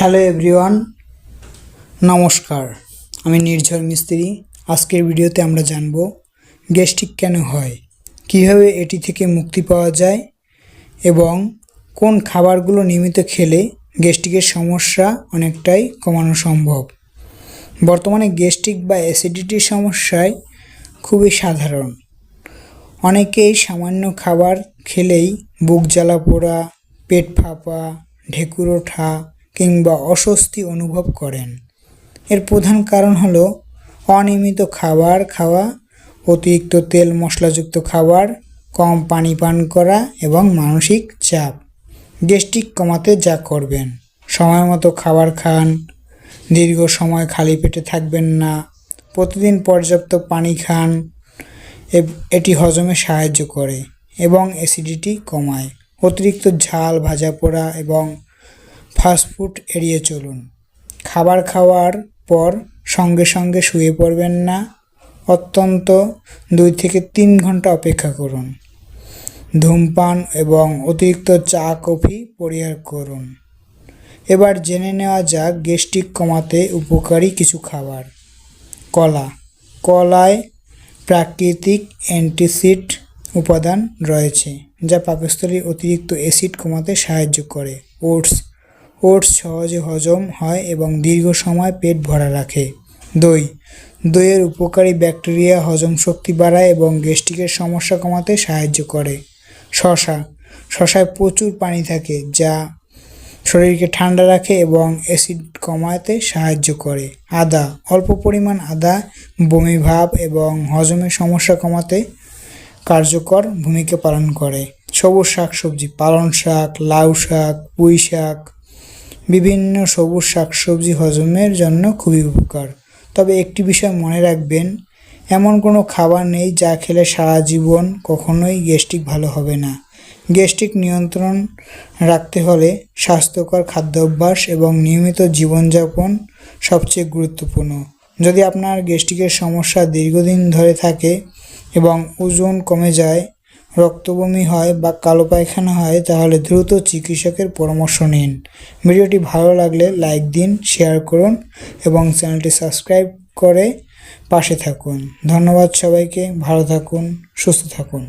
Hello everyone, নমস্কার। আমি নির্ঝর মিস্ত্রি। আজকের ভিডিওতে আমরা জানব গ্যাস্ট্রিক কেন হয়, কিভাবে এটি থেকে মুক্তি পাওয়া যায় এবং কোন খাবারগুলো নিয়মিত খেলে গ্যাস্ট্রিকের সমস্যা অনেকটাই কমানো সম্ভব। বর্তমানে গ্যাস্ট্রিক বা অ্যাসিডিটির সমস্যায় খুবই সাধারণ। অনেকেই সামান্য খাবার খেলেই বুক জ্বালা পোড়া, পেট ফাঁপা, ঢেকুর ওঠা কিংবা অস্বস্তি অনুভব করেন। এর প্রধান কারণ হলো অনিয়মিত খাবার খাওয়া, অতিরিক্ত তেল মশলাযুক্ত খাবার, কম পানি পান করা এবং মানসিক চাপ। গ্যাস্ট্রিক কমাতে যা করবেন: সময় মতো খাবার খান, দীর্ঘ সময় খালি পেটে থাকবেন না, প্রতিদিন পর্যাপ্ত পানি খান, এটি হজমে সাহায্য করে এবং অ্যাসিডিটি কমায়। অতিরিক্ত ঝাল, ভাজা পোড়া এবং ফাস্টফুড এড়িয়ে চলুন। খাবার খাওয়ার পর সঙ্গে সঙ্গে শুয়ে পড়বেন না, অন্তত 2 থেকে 3 ঘন্টা অপেক্ষা করুন। ধূমপান এবং অতিরিক্ত চা কফি পরিহার করুন। এবার জেনে নেওয়া যাক গ্যাস্ট্রিক কমাতে উপকারী কিছু খাবার। কলায় প্রাকৃতিক অ্যান্টাসিড উপাদান রয়েছে যা পাকস্থলীর অতিরিক্ত অ্যাসিড কমাতে সাহায্য করে। ওটস সহজে হজম হয় এবং দীর্ঘ সময় পেট ভরা রাখে। দইয়ের উপকারী ব্যাকটেরিয়া হজম শক্তি বাড়ায় এবং গ্যাস্ট্রিকের সমস্যা কমাতে সাহায্য করে। শসায় প্রচুর পানি থাকে যা শরীরকে ঠান্ডা রাখে এবং অ্যাসিড কমাতে সাহায্য করে। আদা, অল্প পরিমাণ আদা বমি ভাব এবং হজমের সমস্যা কমাতে কার্যকর ভূমিকা পালন করে। সবুজ শাকসবজি, পালং শাক, লাউ শাক, পুঁই শাক, বিভিন্ন সবুজ শাকসবজি হজমের জন্য খুবই উপকার। তবে একটি বিষয় মনে রাখবেন, এমন কোনো খাবার নেই যা খেলে সারা জীবন কখনোই গ্যাস্ট্রিক ভালো হবে না। গ্যাস্ট্রিক নিয়ন্ত্রণ রাখতে হলে স্বাস্থ্যকর খাদ্যাভ্যাস এবং নিয়মিত জীবনযাপন সবচেয়ে গুরুত্বপূর্ণ। যদি আপনার গ্যাস্ট্রিকের সমস্যা দীর্ঘদিন ধরে থাকে এবং ওজন কমে যায়, রক্তবমি হয় বা কালো পায়খানা হয়, তাহলে দ্রুত চিকিৎসকের পরামর্শ নিন। ভিডিওটি ভালো লাগলে লাইক দিন, শেয়ার করুন এবং চ্যানেলটি সাবস্ক্রাইব করে পাশে থাকুন। ধন্যবাদ সবাইকে। ভালো থাকুন, সুস্থ থাকুন।